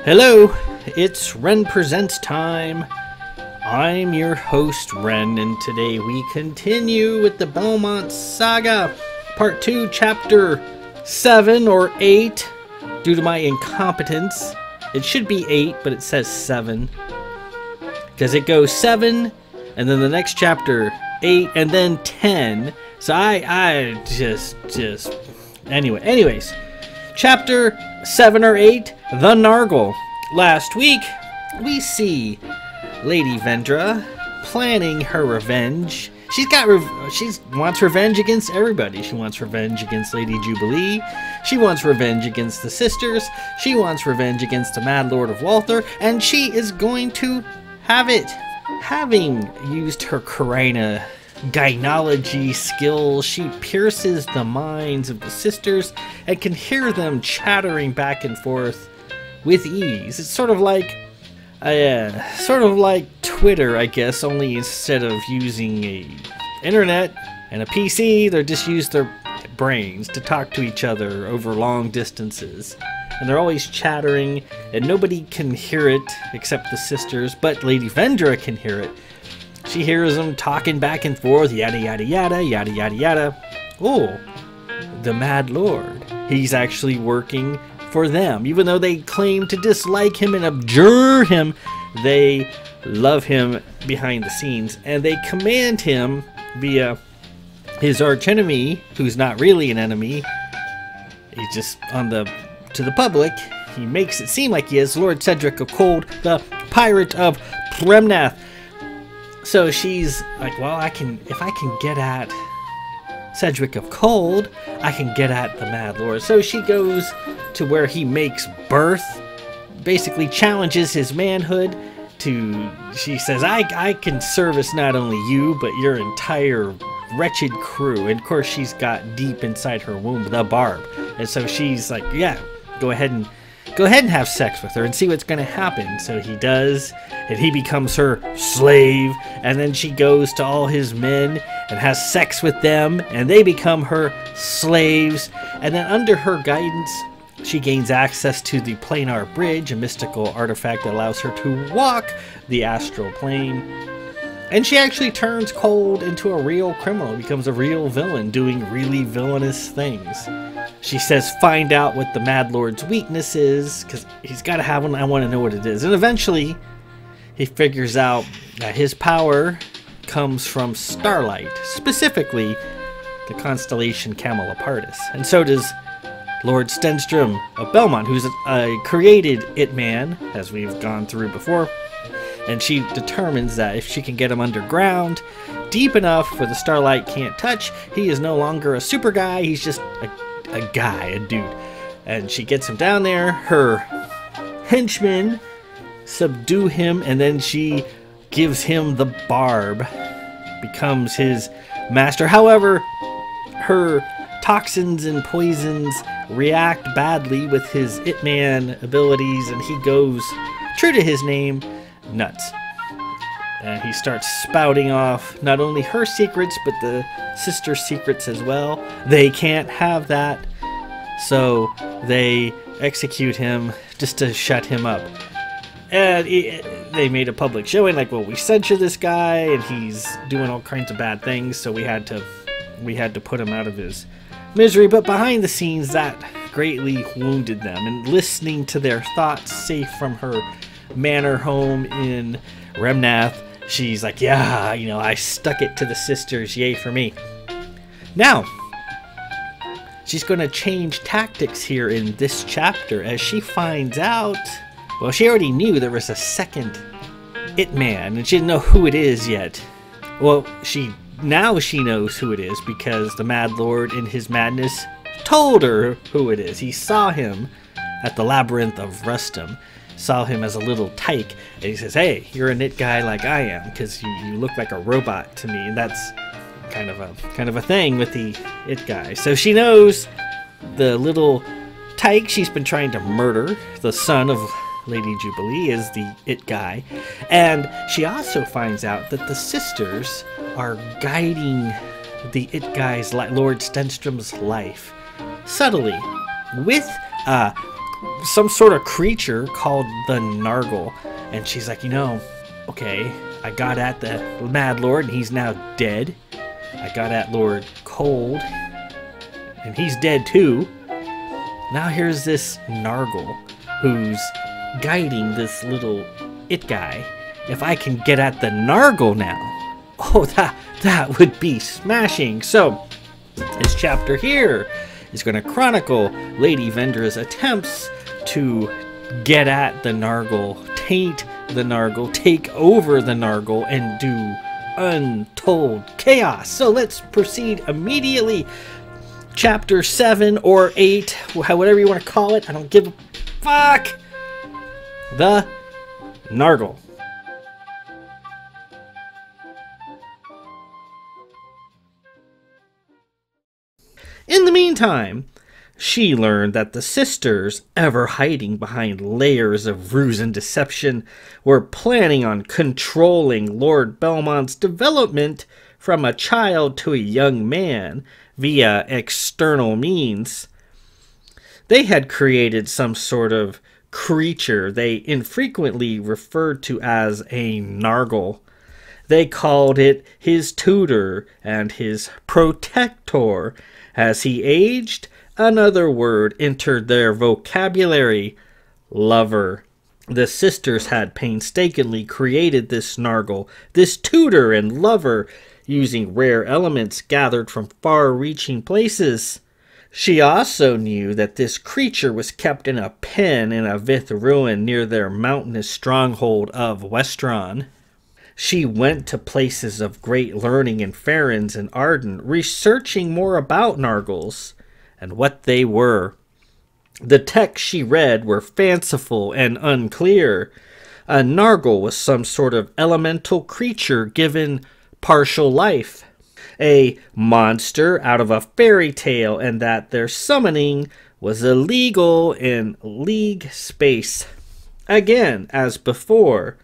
Hello, it's Ren Presents time. I'm your host, Ren, and today we continue with the Belmont Saga, Part 2, Chapter 7 or 8. Due to my incompetence, it should be 8, but it says 7. Because it goes 7, and then the next chapter, 8, and then 10. So Anyways. Chapter 7 or 8, The Nargal. Last week, we see Lady Vendra planning her revenge. She wants revenge against everybody. She wants revenge against Lady Jubilee. She wants revenge against the sisters. She wants revenge against the Mad Lord of Walther. And she is going to have it. Having used her Karina gynology skills, she pierces the minds of the sisters and can hear them chattering back and forth with ease. It's sort of like Twitter, I guess, only instead of using a internet and a PC, they just use their brains to talk to each other over long distances. And they're always chattering, and nobody can hear it except the sisters, but Lady Vendra can hear it. She hears them talking back and forth, yada yada yada, yada yada yada. Oh, the Mad Lord. He's actually working for them. Even though they claim to dislike him and abjure him, they love him behind the scenes. And they command him via his archenemy, who's not really an enemy. He's just to the public. He makes it seem like he is Lord Cedric of Cold, the pirate of Remnath. So she's like, well, if I can get at Cedric of Cold, I can get at the Mad Lord. So she goes to where he makes birth, basically challenges his manhood she says, I can service not only you, but your entire wretched crew. And of course, she's got deep inside her womb the barb. And so she's like, yeah, go ahead and have sex with her and see what's going to happen. So he does, and he becomes her slave, and then she goes to all his men and has sex with them, and they become her slaves. And then under her guidance, she gains access to the planar bridge, a mystical artifact that allows her to walk the astral plane. And she actually turns Cold into a real criminal, becomes a real villain, doing really villainous things. She says, find out what the Mad Lord's weakness is, because he's got to have one. I want to know what it is. And eventually, he figures out that his power comes from starlight, specifically the constellation Camelopardalis. And so does Lord Stenstrom of Belmont, who's a created It Man, as we've gone through before. And she determines that if she can get him underground, deep enough where the starlight can't touch, he is no longer a super guy, he's just a guy, a dude. And she gets him down there, her henchmen subdue him, and then she gives him the barb, becomes his master. However, her toxins and poisons react badly with his It Man abilities, and he goes, true to his name, nuts. And he starts spouting off not only her secrets, but the sister's secrets as well. They can't have that, so they execute him just to shut him up. And they made a public showing, like, well, we censure this guy, and he's doing all kinds of bad things, so we had to put him out of his misery. But behind the scenes, that greatly wounded them. And listening to their thoughts, safe from her manor home in Remnath, she's like, yeah, I stuck it to the sisters, yay for me. Now, she's going to change tactics here in this chapter as she finds out, well, she already knew there was a second It Man, and she didn't know who it is yet. Well, now she knows who it is because the Mad Lord, in his madness, told her who it is. He saw him at the Labyrinth of Rustum, saw him as a little tyke, and he says, hey, you're a knit guy like I am, because you look like a robot to me. And that's kind of a thing with the It guy. So she knows the little tyke she's been trying to murder, the son of Lady Jubilee, is the It guy. And she also finds out that the sisters are guiding the It Guy's, Lord Stenstrom's life, subtly, with some sort of creature called the Nargal. And she's like, okay, I got at the Mad Lord, and he's now dead. I got at Lord Cold, and he's dead too. Now here's this Nargal who's guiding this little It Guy. If I can get at the Nargal now, oh, that would be smashing. So this chapter here is going to chronicle Lady Vendra's attempts to get at the Nargal, taint the Nargal, take over the Nargal, and do untold chaos. So let's proceed immediately. Chapter 7 or 8, whatever you want to call it, I don't give a fuck. The Nargal. In the meantime, she learned that the sisters, ever hiding behind layers of ruse and deception, were planning on controlling Lord Belmont's development from a child to a young man via external means. They had created some sort of creature they infrequently referred to as a Nargal. They called it his tutor and his protector. As he aged, another word entered their vocabulary: lover. The sisters had painstakingly created this Nargal, this tutor and lover, using rare elements gathered from far-reaching places. She also knew that this creature was kept in a pen in a Vith ruin near their mountainous stronghold of Westron. She went to places of great learning in Farron's and Arden, researching more about Nargals and what they were. The texts she read were fanciful and unclear. A Nargal was some sort of elemental creature given partial life, a monster out of a fairy tale, and that their summoning was illegal in League space. Again, as before,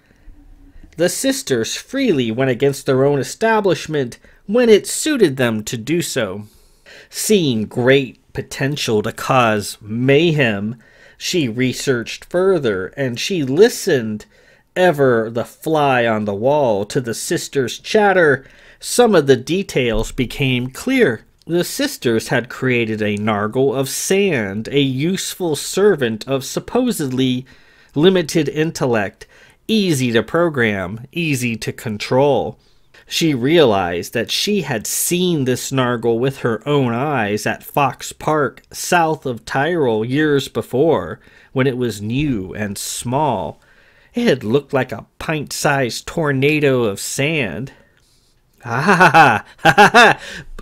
the sisters freely went against their own establishment when it suited them to do so. Seeing great potential to cause mayhem, she researched further, and she listened, ever the fly on the wall, to the sisters' chatter. Some of the details became clear. The sisters had created a Nargal of sand, a useful servant of supposedly limited intellect, easy to program, easy to control. She realized that she had seen this Nargal with her own eyes at Fox Park, south of Tyrol, years before, when it was new and small. It had looked like a pint-sized tornado of sand.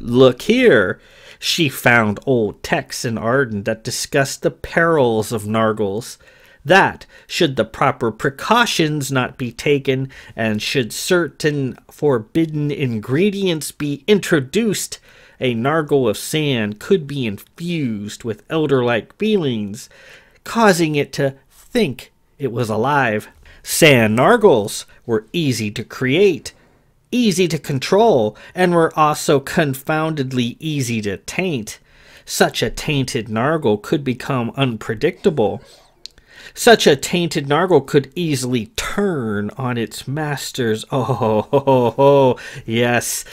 Look here. She found old texts in Arden that discussed the perils of Nargals, that, should the proper precautions not be taken, and should certain forbidden ingredients be introduced, a Nargal of sand could be infused with elder-like feelings, causing it to think it was alive. Sand Nargals were easy to create, easy to control, and were also confoundedly easy to taint. Such a tainted Nargal could become unpredictable. Such a tainted Nargal could easily turn on its masters. Oh, yes.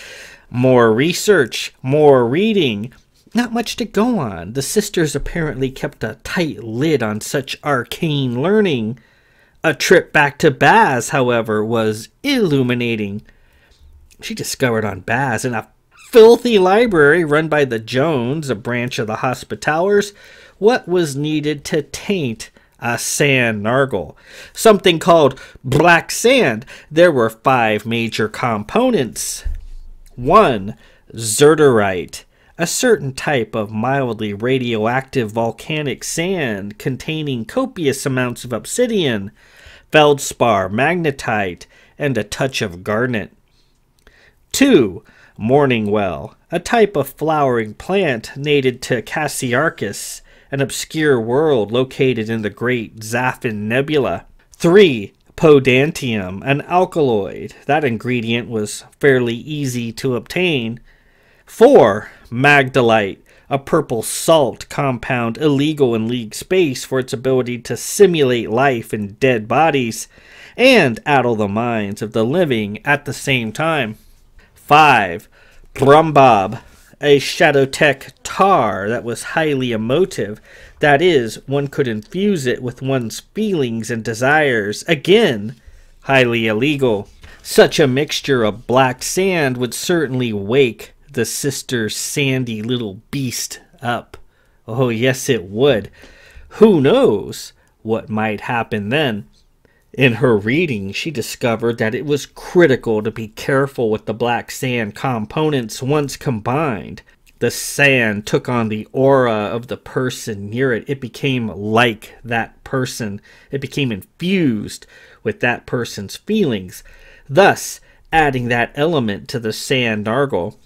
More research, more reading. Not much to go on. The sisters apparently kept a tight lid on such arcane learning. A trip back to Baz, however, was illuminating. She discovered on Baz, in a filthy library run by the Jones, a branch of the Hospitallers, what was needed to taint a sand Nargal. Something called black sand. There were 5 major components. 1. Zerderite, a certain type of mildly radioactive volcanic sand containing copious amounts of obsidian, feldspar, magnetite, and a touch of garnet. 2. Morningwell, a type of flowering plant native to Cassiarchus, an obscure world located in the Great Zaphon Nebula. 3. Podantium, an alkaloid. That ingredient was fairly easy to obtain. 4. Magdalite, a purple salt compound illegal in League space for its ability to simulate life in dead bodies and addle the minds of the living at the same time. 5. Brumbob, a Shadowtech tar that was highly emotive. That is, one could infuse it with one's feelings and desires. Again, highly illegal. Such a mixture of black sand would certainly wake the sister's sandy little beast up. Oh, yes, it would. Who knows what might happen then? In her reading, she discovered that it was critical to be careful with the black sand components once combined. The sand took on the aura of the person near it. It became like that person. It became infused with that person's feelings, thus adding that element to the sand Nargal.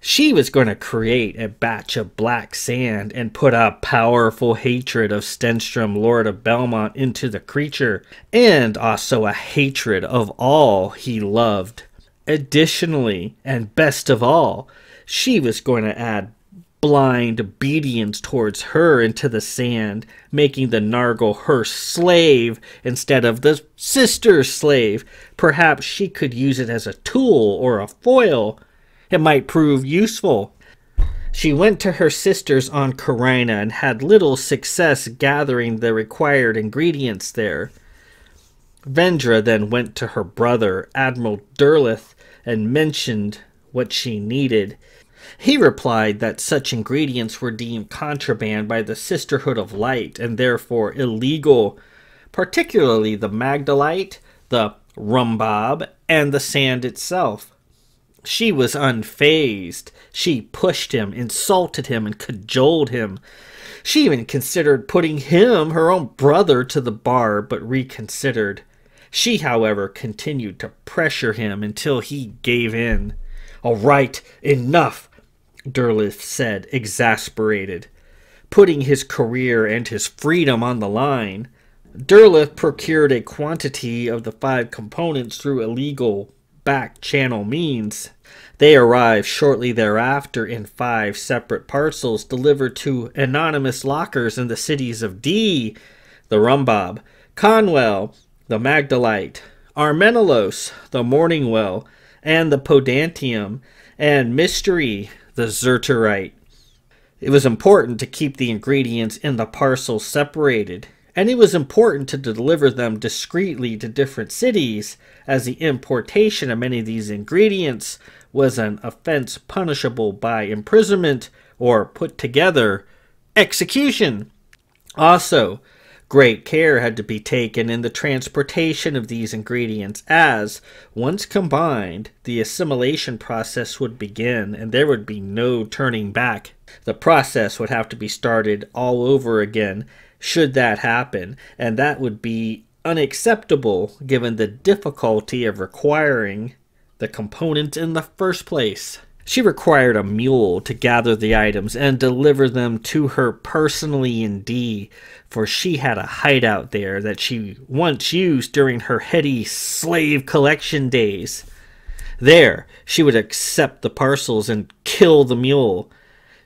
She was going to create a batch of black sand and put a powerful hatred of Stenstrom, Lord of Belmont, into the creature, and also a hatred of all he loved. Additionally, and best of all, she was going to add blind obedience towards her into the sand, making the Nargal her slave instead of the sister's slave. Perhaps she could use it as a tool or a foil. It might prove useful. She went to her sisters on Carina and had little success gathering the required ingredients there. Vendra then went to her brother, Admiral Derleth, and mentioned what she needed. He replied that such ingredients were deemed contraband by the Sisterhood of Light and therefore illegal, particularly the Magdalite, the Rumbob, and the sand itself. She was unfazed. She pushed him, insulted him, and cajoled him. She even considered putting him, her own brother, to the bar, but reconsidered. She, however, continued to pressure him until he gave in. "All right, enough," Derleth said, exasperated, putting his career and his freedom on the line. Derleth procured a quantity of the 5 components through illegal back-channel means. They arrived shortly thereafter in 5 separate parcels delivered to anonymous lockers in the cities of D, the Rumbob, Conwell, the Magdalite, Armenelos, the Morningwell, and the Podantium, and Mystery, the Zerterite. It was important to keep the ingredients in the parcels separated, and it was important to deliver them discreetly to different cities, as the importation of many of these ingredients was an offense punishable by imprisonment or, put together, execution. Also, great care had to be taken in the transportation of these ingredients as, once combined, the assimilation process would begin and there would be no turning back. The process would have to be started all over again should that happen, and that would be unacceptable given the difficulty of requiring the component in the first place. She required a mule to gather the items and deliver them to her personally in D, for she had a hideout there that she once used during her heady slave collection days. There, she would accept the parcels and kill the mule.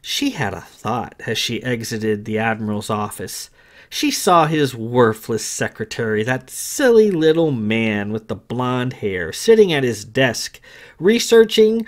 She had a thought as she exited the Admiral's office. She saw his worthless secretary, that silly little man with the blonde hair, sitting at his desk, researching,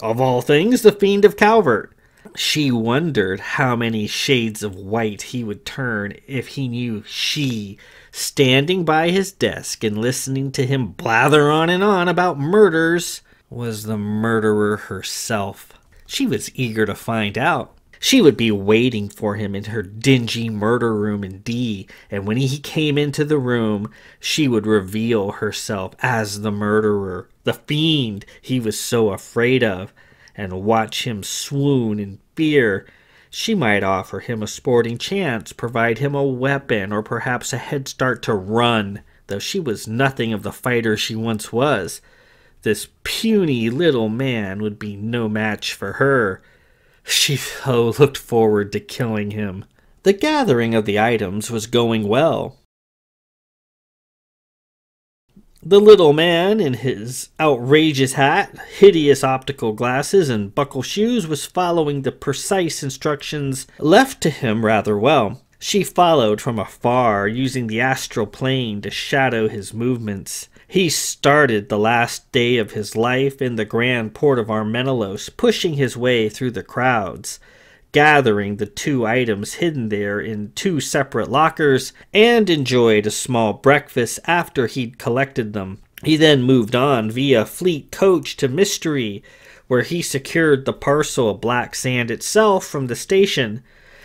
of all things, the Fiend of Calvert. She wondered how many shades of white he would turn if he knew she, standing by his desk and listening to him blather on and on about murders, was the murderer herself. She was eager to find out. She would be waiting for him in her dingy murder room in D, and when he came into the room, she would reveal herself as the murderer, the fiend he was so afraid of, and watch him swoon in fear. She might offer him a sporting chance, provide him a weapon, or perhaps a head start to run, though she was nothing of the fighter she once was. This puny little man would be no match for her. She so looked forward to killing him. The gathering of the items was going well. The little man, in his outrageous hat, hideous optical glasses, and buckle shoes, was following the precise instructions left to him rather well. She followed from afar, using the astral plane to shadow his movements. He started the last day of his life in the grand port of Armenelos, pushing his way through the crowds, gathering the 2 items hidden there in 2 separate lockers, and enjoyed a small breakfast after he'd collected them. He then moved on via fleet coach to Mystery, where he secured the parcel of black sand itself from the station.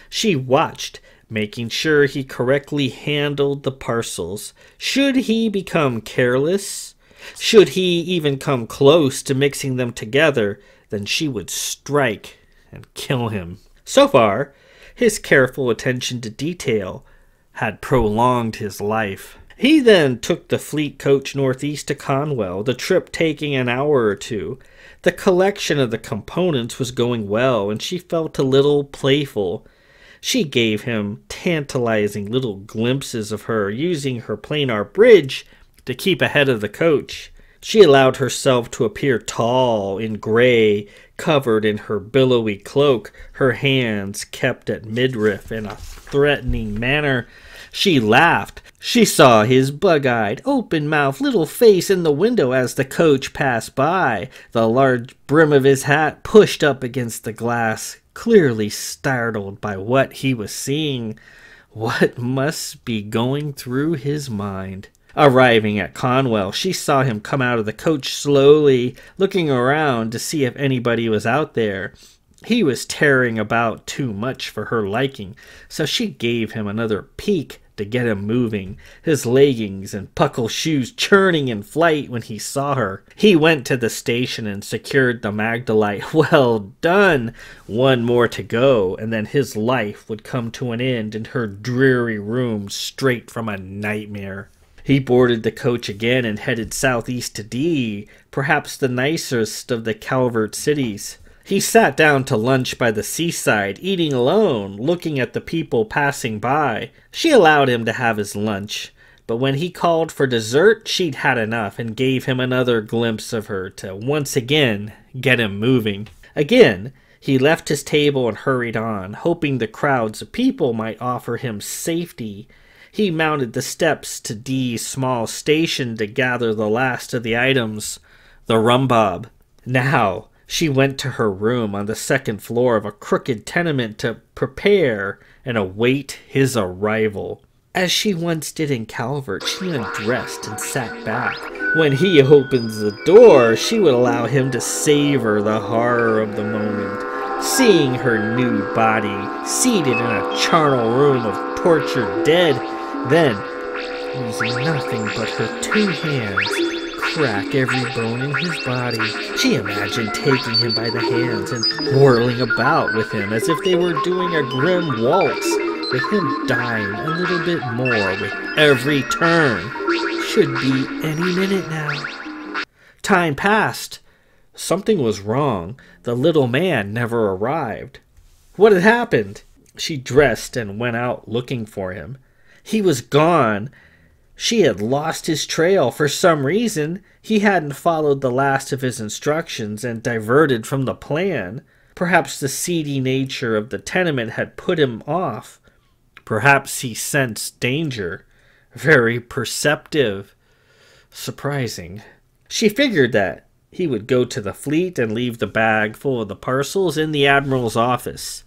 She watched, making sure he correctly handled the parcels. Should he become careless, should he even come close to mixing them together, then she would strike and kill him. So far, his careful attention to detail had prolonged his life. He then took the fleet coach northeast to Conwell, the trip taking an hour or 2. The collection of the components was going well, and she felt a little playful. She gave him tantalizing little glimpses of her using her planar bridge to keep ahead of the coach. She allowed herself to appear tall in gray, covered in her billowy cloak, her hands kept at midriff in a threatening manner. She laughed. She saw his bug-eyed, open-mouthed little face in the window as the coach passed by, the large brim of his hat pushed up against the glass, clearly startled by what he was seeing. What must be going through his mind? Arriving at Conwell, she saw him come out of the coach slowly, looking around to see if anybody was out there. He was tearing about too much for her liking, so she gave him another peek to get him moving, his leggings and buckle shoes churning in flight when he saw her. He went to the station and secured the Magdalite. Well done! 1 more to go, and then his life would come to an end in her dreary room straight from a nightmare. He boarded the coach again and headed southeast to D, perhaps the nicest of the Calvert cities. He sat down to lunch by the seaside, eating alone, looking at the people passing by. She allowed him to have his lunch, but when he called for dessert, she'd had enough and gave him another glimpse of her to once again get him moving. Again, he left his table and hurried on, hoping the crowds of people might offer him safety. He mounted the steps to D's small station to gather the last of the items, the rumbob. Now, she went to her room on the 2nd floor of a crooked tenement to prepare and await his arrival. As she once did in Calvert, she undressed and sat back. When he opens the door, she would allow him to savor the horror of the moment, seeing her nude body seated in a charnel room of tortured dead. Then, using nothing but her 2 hands, crack every bone in his body. She imagined taking him by the hands and whirling about with him as if they were doing a grim waltz, with him dying a little bit more with every turn. Should be any minute now. Time passed. Something was wrong. The little man never arrived. What had happened? She dressed and went out looking for him. He was gone. She had lost his trail for some reason. He hadn't followed the last of his instructions and diverted from the plan. Perhaps the seedy nature of the tenement had put him off. Perhaps he sensed danger. Very perceptive. Surprising. She figured that he would go to the fleet and leave the bag full of the parcels in the Admiral's office.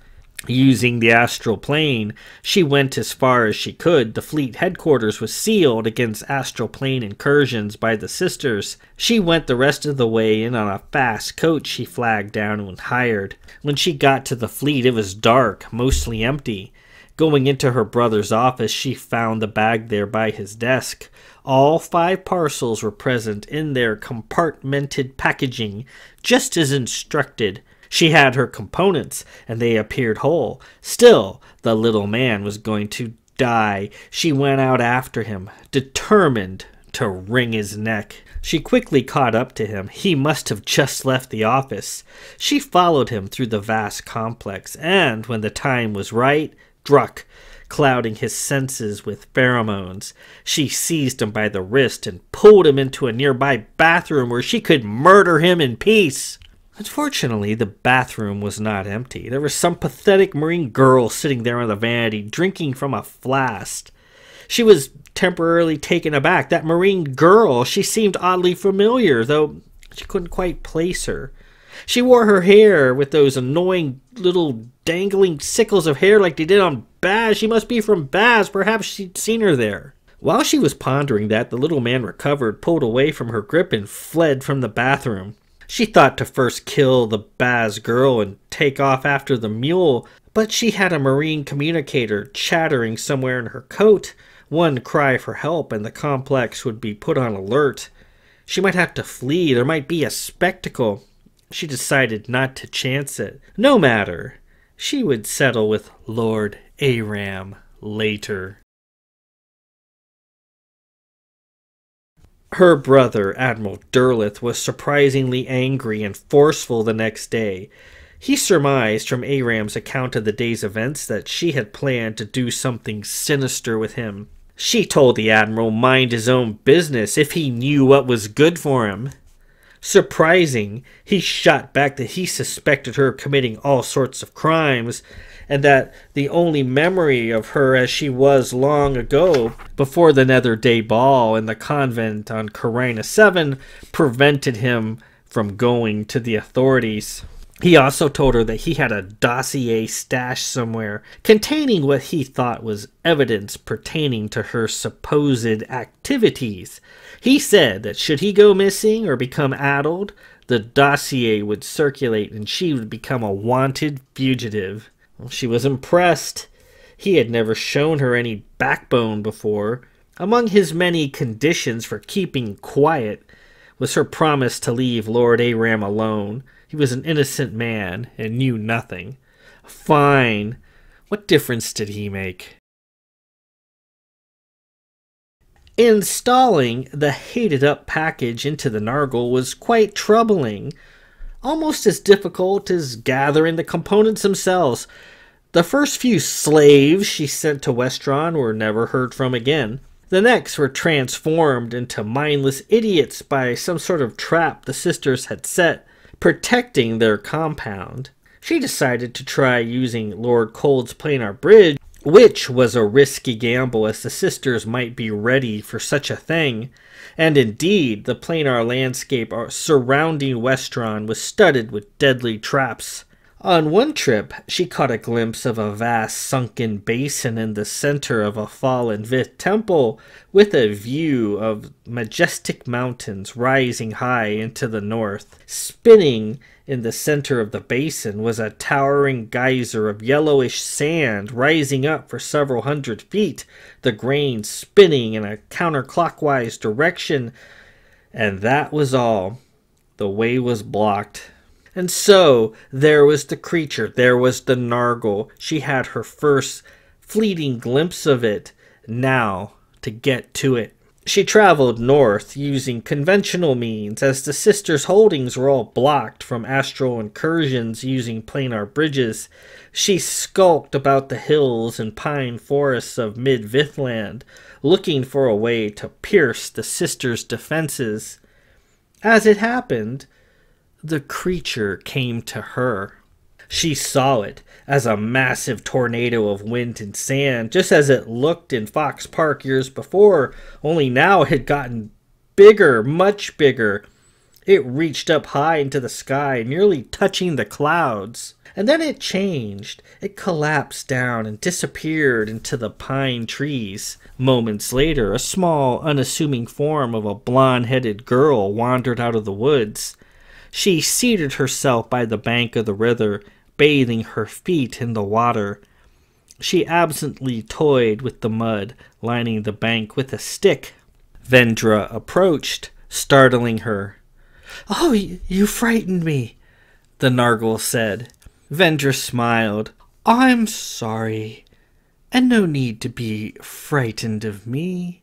Using the astral plane, she went as far as she could. The fleet headquarters was sealed against astral plane incursions by the sisters. She went the rest of the way in on a fast coach she flagged down and hired. When she got to the fleet, it was dark, mostly empty. Going into her brother's office, she found the bag there by his desk. All 5 parcels were present in their compartmented packaging, just as instructed. She had her components, and they appeared whole. Still, the little man was going to die. She went out after him, determined to wring his neck. She quickly caught up to him. He must have just left the office. She followed him through the vast complex, and when the time was right, Druck clouding his senses with pheromones. She seized him by the wrist and pulled him into a nearby bathroom where she could murder him in peace. Unfortunately, the bathroom was not empty. There was some pathetic marine girl sitting there on the vanity, drinking from a flask. She was temporarily taken aback. That marine girl, she seemed oddly familiar, though she couldn't quite place her. She wore her hair with those annoying little dangling sickles of hair like they did on Baz. She must be from Baz. Perhaps she'd seen her there. While she was pondering that, the little man recovered, pulled away from her grip, and fled from the bathroom. She thought to first kill the Baz girl and take off after the mule, but she had a marine communicator chattering somewhere in her coat. One cry for help and the complex would be put on alert. She might have to flee. There might be a spectacle. She decided not to chance it. No matter. She would settle with Lord Aram later. Her brother, Admiral Derleth, was surprisingly angry and forceful the next day. He surmised from Aram's account of the day's events that she had planned to do something sinister with him. She told the Admiral mind his own business if he knew what was good for him. Surprising, he shot back that he suspected her of committing all sorts of crimes, and that the only memory of her as she was long ago, before the Nether Day Ball in the convent on Carina 7, prevented him from going to the authorities. He also told her that he had a dossier stashed somewhere containing what he thought was evidence pertaining to her supposed activities. He said that should he go missing or become addled, the dossier would circulate and she would become a wanted fugitive. Well, she was impressed. He had never shown her any backbone before. Among his many conditions for keeping quiet was her promise to leave Lord Aram alone. He was an innocent man and knew nothing. Fine. What difference did he make? Installing the hated-up package into the Nargal was quite troubling. Almost as difficult as gathering the components themselves. The first few slaves she sent to Westron were never heard from again. The next were transformed into mindless idiots by some sort of trap the sisters had set, protecting their compound. She decided to try using Lord Cold's planar bridge, which was a risky gamble as the sisters might be ready for such a thing. And indeed, the planar landscape surrounding Westron was studded with deadly traps. On one trip, she caught a glimpse of a vast sunken basin in the center of a fallen Vith temple, with a view of majestic mountains rising high into the north. Spinning in the center of the basin was a towering geyser of yellowish sand rising up for several hundred feet, the grain spinning in a counterclockwise direction. And that was all. The way was blocked. And so, there was the creature, there was the Nargal. She had her first fleeting glimpse of it. Now, to get to it. She traveled north using conventional means, as the sisters' holdings were all blocked from astral incursions using planar bridges. She skulked about the hills and pine forests of mid-Vithland, looking for a way to pierce the sisters' defenses. As it happened, the creature came to her. She saw it as a massive tornado of wind and sand, just as it looked in Fox Park years before, only now it had gotten bigger, much bigger. It reached up high into the sky, nearly touching the clouds. And then it changed. It collapsed down and disappeared into the pine trees. Moments later, a small, unassuming form of a blonde-headed girl wandered out of the woods. She seated herself by the bank of the river, bathing her feet in the water. She absently toyed with the mud, lining the bank with a stick. Vendra approached, startling her. "Oh, you frightened me," the Nargal said. Vendra smiled. "I'm sorry, and no need to be frightened of me.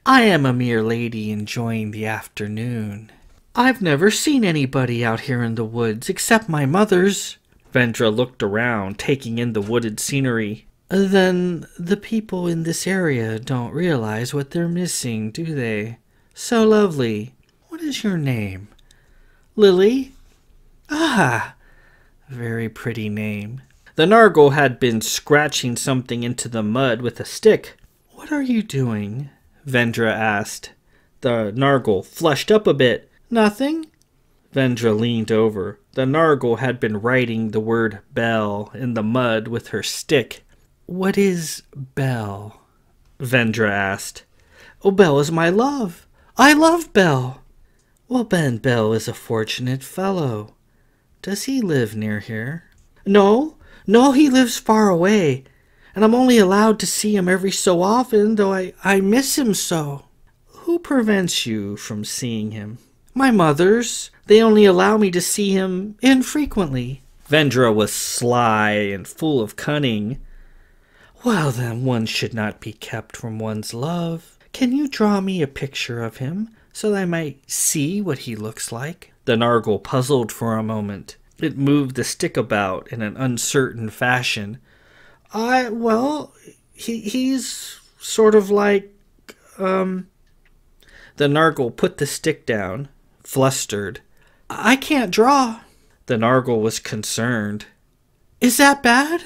I am a mere lady enjoying the afternoon. I've never seen anybody out here in the woods except my mother's." Vendra looked around, taking in the wooded scenery. Then the people in this area don't realize what they're missing, do they? So lovely. What is your name? Lily? Ah, very pretty name. The Nargal had been scratching something into the mud with a stick. What are you doing? Vendra asked. The Nargal flushed up a bit. Nothing. Vendra leaned over. The Nargal had been writing the word Bell in the mud with her stick. What is Bell? Vendra asked. Oh, Bell is my love. I love Bell. Well, Ben Bell is a fortunate fellow. Does he live near here? No, he lives far away, and I'm only allowed to see him every so often, though I miss him so. Who prevents you from seeing him? My mother's. They only allow me to see him infrequently. Vendra was sly and full of cunning. Well, then one should not be kept from one's love. Can you draw me a picture of him, so that I might see what he looks like? The Nargal puzzled for a moment. It moved the stick about in an uncertain fashion. He's sort of like, The Nargal put the stick down, flustered. I can't draw. The Nargal was concerned. Is that bad?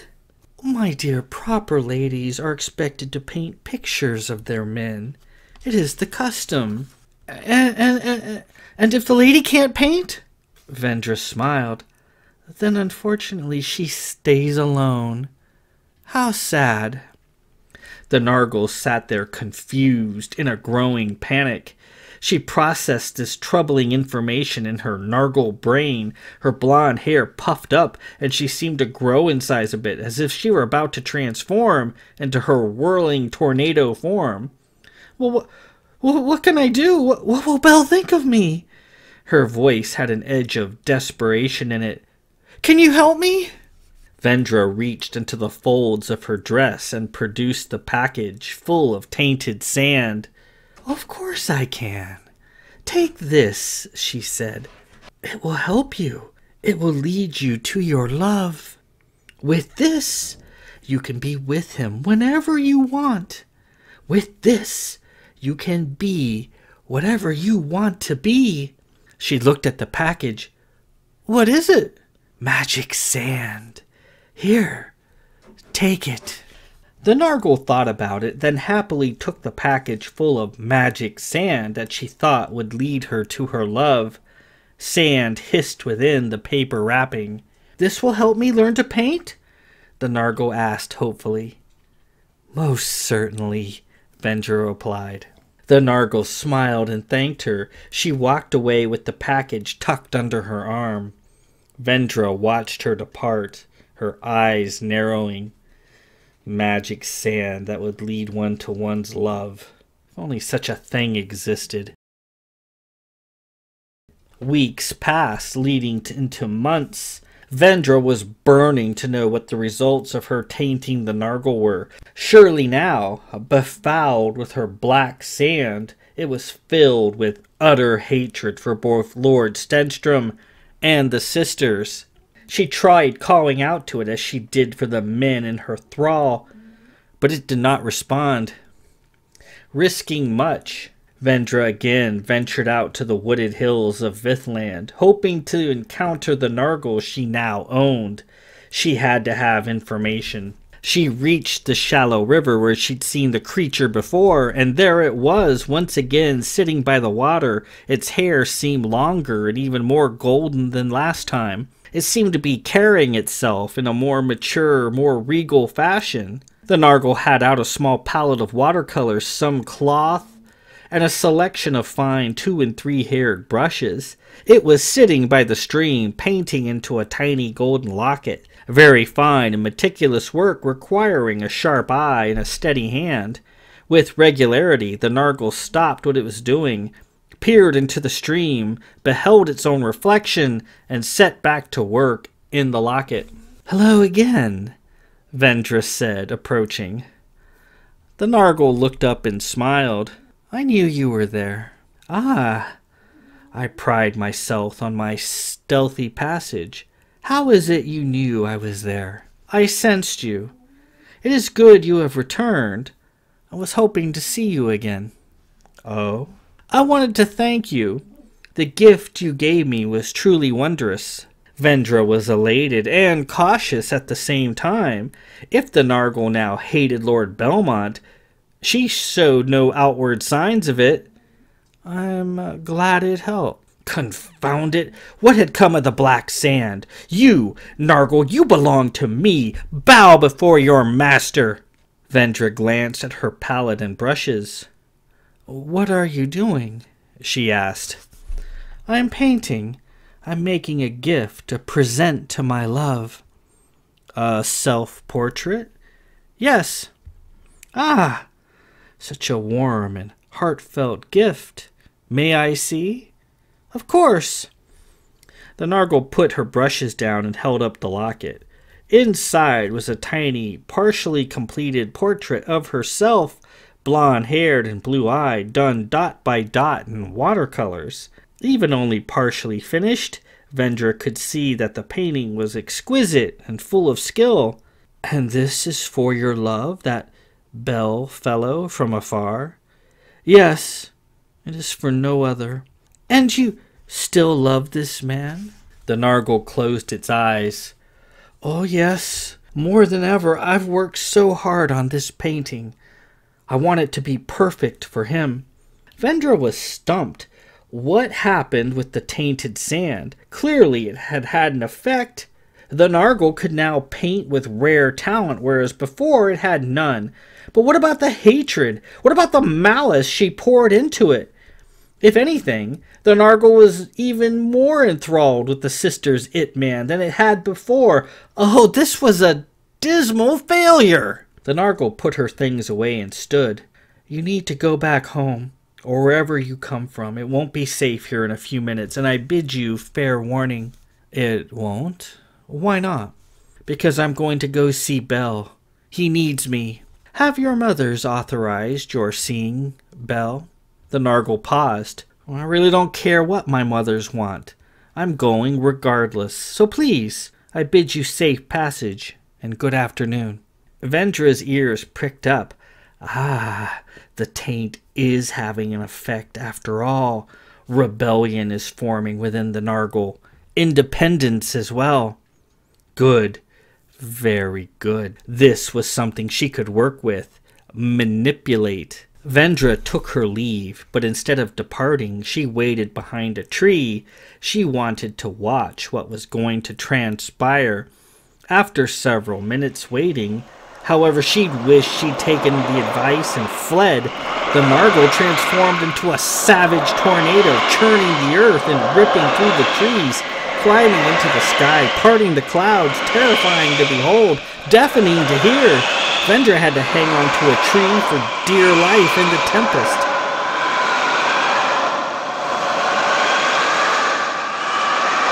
My dear, proper ladies are expected to paint pictures of their men. It is the custom. And if the lady can't paint? Vendra smiled. Then unfortunately she stays alone. How sad. The Nargal sat there confused, in a growing panic. She processed this troubling information in her Nargal brain. Her blonde hair puffed up, and she seemed to grow in size a bit, as if she were about to transform into her whirling tornado form. Well, what can I do? What will Belle think of me? Her voice had an edge of desperation in it. Can you help me? Vendra reached into the folds of her dress and produced the package full of tainted sand. Of course I can. Take this, she said. It will help you. It will lead you to your love. With this, you can be with him whenever you want. With this, you can be whatever you want to be. She looked at the package. What is it? Magic sand. Here, take it. The Nargal thought about it, then happily took the package full of magic sand that she thought would lead her to her love. Sand hissed within the paper wrapping. This will help me learn to paint? The Nargal asked hopefully. Most certainly, Vendra replied. The Nargal smiled and thanked her. She walked away with the package tucked under her arm. Vendra watched her depart, her eyes narrowing. Magic sand that would lead one to one's love. If only such a thing existed. Weeks passed, leading into months. Vendra was burning to know what the results of her tainting the Nargal were. Surely now, befouled with her black sand, it was filled with utter hatred for both Lord Stenstrom and the sisters. She tried calling out to it as she did for the men in her thrall, but it did not respond. Risking much, Vendra again ventured out to the wooded hills of Vithland, hoping to encounter the Nargal she now owned. She had to have information. She reached the shallow river where she'd seen the creature before, and there it was, once again sitting by the water. Its hair seemed longer and even more golden than last time. It seemed to be carrying itself in a more mature, more regal fashion. The Nargal had out a small palette of watercolors, some cloth, and a selection of fine 2- and 3-haired brushes. It was sitting by the stream, painting into a tiny golden locket. Very fine and meticulous work requiring a sharp eye and a steady hand. With regularity, the Nargal stopped what it was doing, peered into the stream, beheld its own reflection, and set back to work in the locket. Hello again, Vendra said, approaching. The Nargal looked up and smiled. I knew you were there. Ah, I pride myself on my stealthy passage. How is it you knew I was there? I sensed you. It is good you have returned. I was hoping to see you again. Oh? I wanted to thank you. The gift you gave me was truly wondrous. Vendra was elated and cautious at the same time. If the Nargal now hated Lord Belmont, she showed no outward signs of it. I'm glad it helped. Confound it! What had come of the black sand? You, Nargal, you belong to me. Bow before your master. Vendra glanced at her palette and brushes. What are you doing? She asked. I'm painting. I'm making a gift, a present to my love. A self-portrait? Yes. Ah, such a warm and heartfelt gift. May I see? Of course. The Nargal put her brushes down and held up the locket. Inside was a tiny, partially completed portrait of herself, blonde-haired and blue-eyed, done dot by dot in watercolors. Even only partially finished, Vendra could see that the painting was exquisite and full of skill. And this is for your love, that bell fellow from afar? Yes, it is for no other. And you still love this man? The Nargal closed its eyes. Oh yes, more than ever. I've worked so hard on this painting. I want it to be perfect for him. Vendra was stumped. What happened with the tainted sand? Clearly it had had an effect. The Nargal could now paint with rare talent, whereas before it had none. But what about the hatred? What about the malice she poured into it? If anything, the Nargal was even more enthralled with the sister's It-Man than it had before. Oh, this was a dismal failure! The Nargal put her things away and stood. You need to go back home, or wherever you come from. It won't be safe here in a few minutes, and I bid you fair warning. It won't? Why not? Because I'm going to go see Belle. He needs me. Have your mothers authorized your seeing Belle? The Nargal paused. Well, I really don't care what my mothers want. I'm going regardless. So please, I bid you safe passage, and good afternoon. Vendra's ears pricked up. Ah, the taint is having an effect after all. Rebellion is forming within the Nargal. Independence as well. Good. Very good. This was something she could work with. Manipulate. Vendra took her leave, but instead of departing, she waited behind a tree. She wanted to watch what was going to transpire. After several minutes waiting, however, she'd wished she'd taken the advice and fled. The Nargal transformed into a savage tornado, churning the earth and ripping through the trees, climbing into the sky, parting the clouds, terrifying to behold, deafening to hear. Vendra had to hang on to a tree for dear life in the tempest.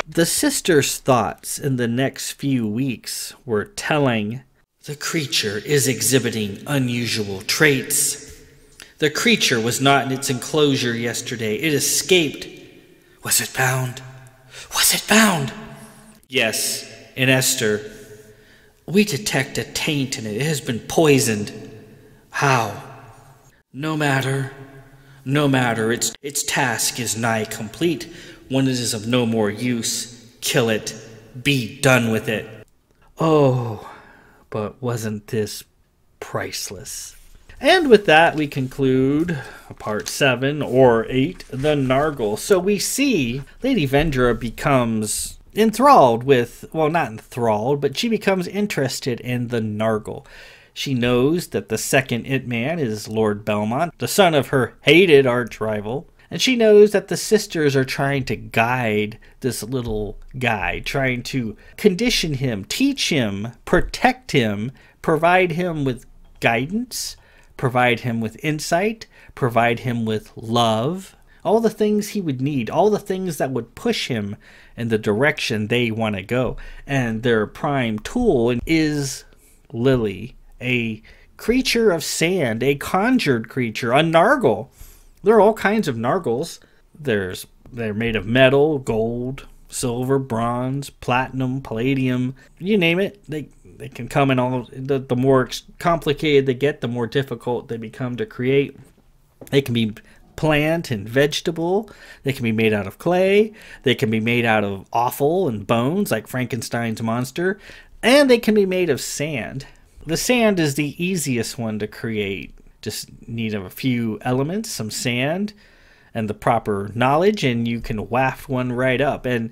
The sisters' thoughts in the next few weeks were telling. The creature is exhibiting unusual traits. The creature was not in its enclosure yesterday. It escaped. Was it found? Was it found? Yes, in Esther. We detect a taint in it. It has been poisoned. How? No matter. No matter. Its task is nigh complete. When it is of no more use, kill it. Be done with it. Oh, but wasn't this priceless? And with that, we conclude part 7 or 8, the Nargal. So we see Lady Vendra becomes enthralled with, well, not enthralled, but she becomes interested in the Nargal. She knows that the second It-Man is Lord Belmont, the son of her hated arch-rival. And she knows that the sisters are trying to guide this little guy, trying to condition him, teach him, protect him, provide him with guidance, provide him with insight, provide him with love, all the things he would need, all the things that would push him in the direction they want to go. And their prime tool is Lily, a creature of sand, a conjured creature, a Nargal. There are all kinds of Nargals. They're made of metal, gold, silver, bronze, platinum, palladium, you name it. They can come in all the more complicated they get, the more difficult they become to create. They can be plant and vegetable. They can be made out of clay. They can be made out of offal and bones, like Frankenstein's monster. And they can be made of sand. The sand is the easiest one to create. Just need a few elements, some sand, and the proper knowledge, and you can waft one right up. And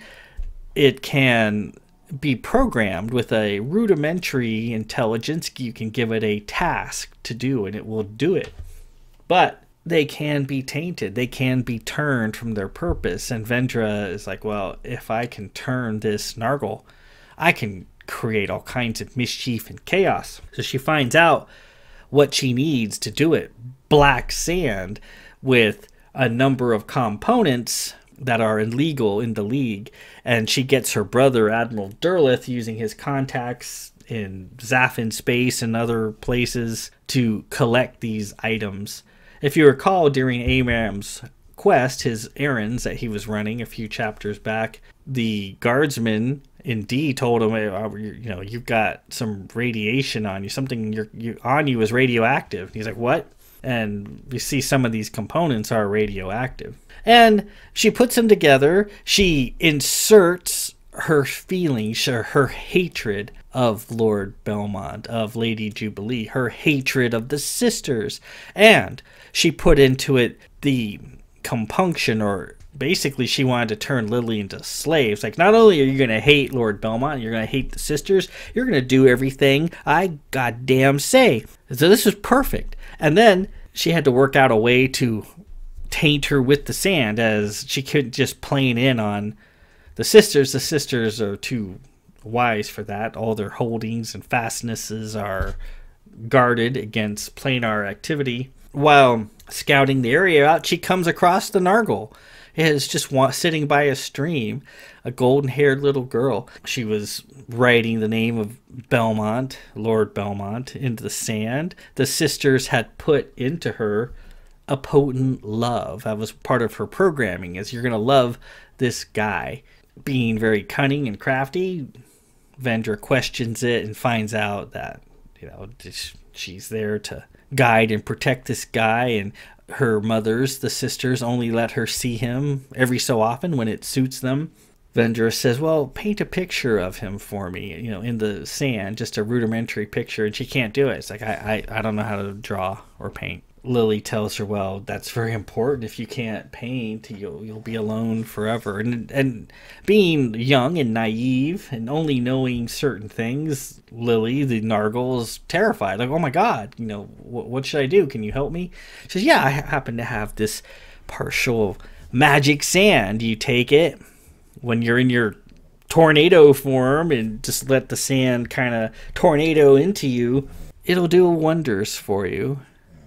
it can be programmed with a rudimentary intelligence. You can give it a task to do, and it will do it. But they can be tainted. They can be turned from their purpose. And Vendra is like, well, if I can turn this Nargal, I can create all kinds of mischief and chaos. So she finds out what she needs to do it. Black sand with a number of components that are illegal in the League. And she gets her brother, Admiral Derleth, using his contacts in Zaffin space and other places to collect these items. If you recall, during Amram's quest, his errands that he was running a few chapters back, the guardsman in D told him, you know, you've got some radiation on you. Something on you is radioactive. And he's like, what? And we see some of these components are radioactive. And she puts them together. She inserts her feelings, her hatred of Lord Belmont, of Lady Jubilee, her hatred of the sisters. And she put into it the compunction, or basically she wanted to turn Lily into slaves. Like, not only are you going to hate Lord Belmont, you're going to hate the sisters, you're going to do everything I goddamn say. So this was perfect. And then she had to work out a way to taint her with the sand, as she couldn't just plane in on the sisters. The sisters are too wise for that. All their holdings and fastnesses are guarded against planar activity. While scouting the area out, she comes across the Nargal. It is just sitting by a stream, a golden-haired little girl. She was writing the name of Belmont, Lord Belmont, into the sand. The sisters had put into her a potent love. That was part of her programming, is you're going to love this guy. Being very cunning and crafty, Vendra questions it and finds out that, you know, she's there to guide and protect this guy, and her mothers, the sisters, only let her see him every so often when it suits them. Vendra says, well, paint a picture of him for me, you know, in the sand, just a rudimentary picture, and she can't do it. It's like, I don't know how to draw or paint. Lily tells her, well, that's very important. If you can't paint, you'll be alone forever. And being young and naive and only knowing certain things, Lily, the Nargal, is terrified. Like, oh my God, you know, what should I do? Can you help me? She says, yeah, I happen to have this partial magic sand. You take it when you're in your tornado form and just let the sand kind of tornado into you. It'll do wonders for you.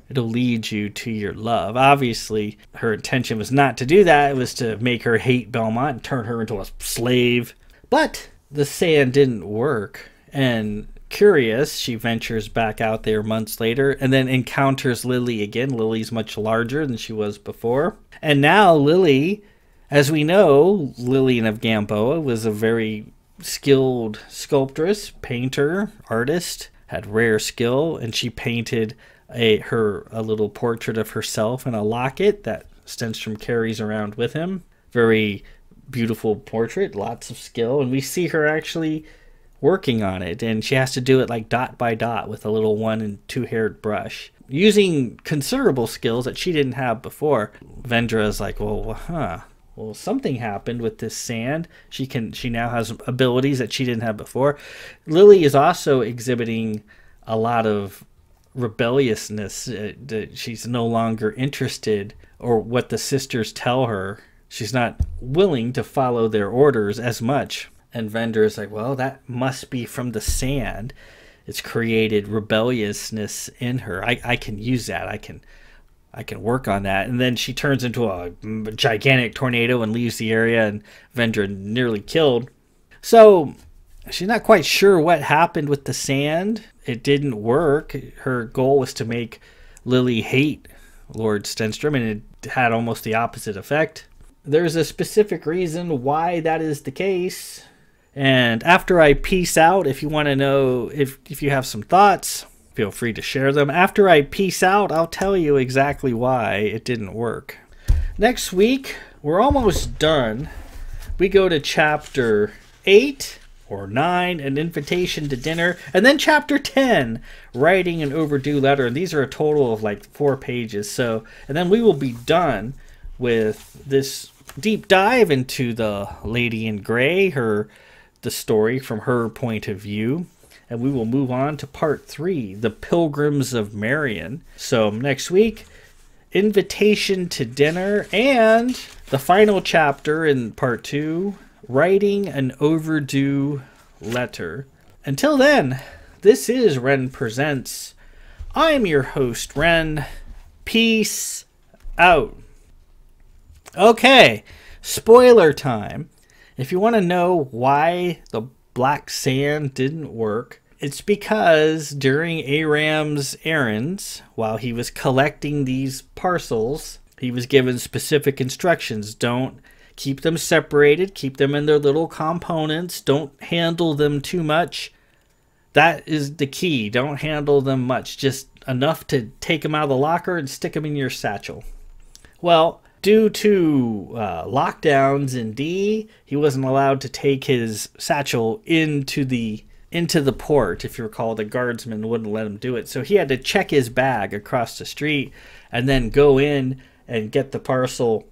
It'll lead you to your love. Obviously, her intention was not to do that. It was to make her hate Belmont and turn her into a slave. But the sand didn't work. And curious, she ventures back out there months later and then encounters Lily again. Lily's much larger than she was before. And now Lily, as we know, Lillian of Gamboa was a very skilled sculptress, painter, artist, had rare skill, and she painted a little portrait of herself in a locket that Stenstrom carries around with him. Very beautiful portrait, lots of skill, and we see her actually working on it, and she has to do it like dot by dot with a little 1- and 2-haired brush, using considerable skills that she didn't have before. Vendra is like, well, something happened with this sand. She now has abilities that she didn't have before. Lily is also exhibiting a lot of rebelliousness. She's no longer interested, or what the sisters tell her. She's not willing to follow their orders as much. And Vendra is like, well, that must be from the sand. It's created rebelliousness in her. I can use that. I can work on that. And then she turns into a gigantic tornado and leaves the area, and Vendra nearly killed. So she's not quite sure what happened with the sand. It didn't work. Her goal was to make Lily hate Lord Stenstrom, and it had almost the opposite effect. There's a specific reason why that is the case. And after I peace out, if you want to know, if you have some thoughts, feel free to share them. After I peace out, I'll tell you exactly why it didn't work. Next week, we're almost done. We go to chapter 8 or 9, an invitation to dinner, and then chapter 10, writing an overdue letter. And these are a total of like 4 pages. So, and then we will be done with this deep dive into the Lady in Gray, the story from her point of view. And we will move on to part 3, the Pilgrims of Marion. So next week, invitation to dinner, and the final chapter in part 2, writing an overdue letter. Until then, this is Ren Presents. I'm your host, Ren. Peace out. Okay, spoiler time. If you want to know why the black sand didn't work, it's because during Aram's errands, while he was collecting these parcels, he was given specific instructions. Don't keep them separated. Keep them in their little components. Don't handle them too much. That is the key. Don't handle them much. Just enough to take them out of the locker and stick them in your satchel. Well, due to lockdowns in D, he wasn't allowed to take his satchel into the port. If you recall, the guardsman wouldn't let him do it. So he had to check his bag across the street and then go in and get the parcel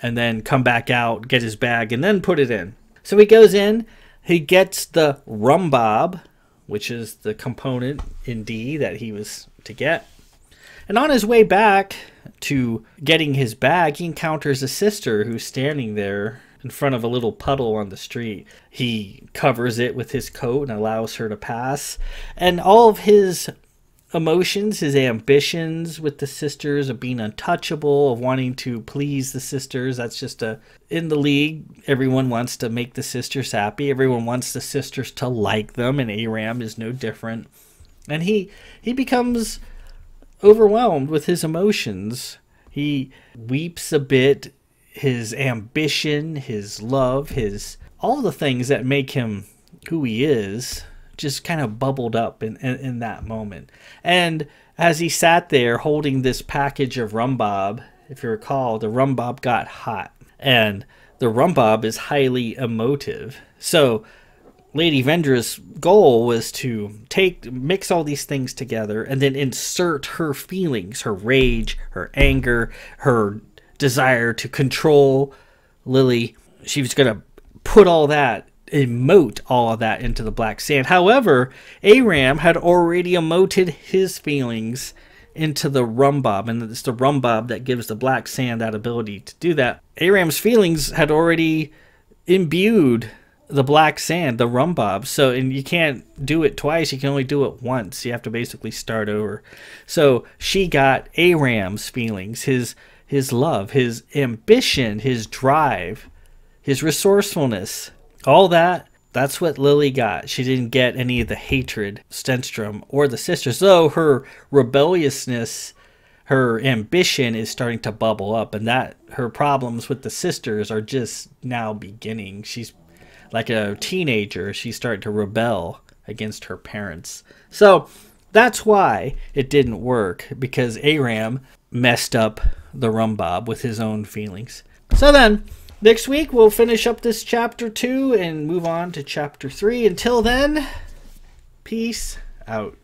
and then come back out, get his bag, and then put it in. So he goes in, he gets the rumbob, which is the component in D that he was to get. And on his way back to getting his bag, he encounters a sister who's standing there in front of a little puddle on the street. He covers it with his coat and allows her to pass. And all of his emotions, his ambitions with the sisters of being untouchable, of wanting to please the sisters, that's just in the league, everyone wants to make the sisters happy. Everyone wants the sisters to like them, and Aram is no different. And he becomes overwhelmed with his emotions. He weeps a bit. His ambition, his love, all the things that make him who he is just kind of bubbled up in that moment. And as he sat there holding this package of rumbob, if you recall, the rumbob got hot. And the rumbob is highly emotive. So Lady Vendra's goal was to mix all these things together and then insert her feelings, her rage, her anger, her desire to control Lily. She was going to put all that, emote all of that into the black sand. However, Aram had already emoted his feelings into the rumbob, and it's the rumbob that gives the black sand that ability to do that. Aram's feelings had already imbued the black sand, the rumbob. So, and you can't do it twice, you can only do it once. You have to basically start over. So she got Aram's feelings, his love, his ambition, his drive, his resourcefulness, all that. That's what Lily got. She didn't get any of the hatred, Stenstrom, or the sisters. Though her rebelliousness, her ambition is starting to bubble up, and that her problems with the sisters are just now beginning. She's like a teenager. She's starting to rebel against her parents. So that's why it didn't work, because Aram messed up the rumbob with his own feelings. So then, next week we'll finish up this chapter 2 and move on to chapter 3. Until then, peace out.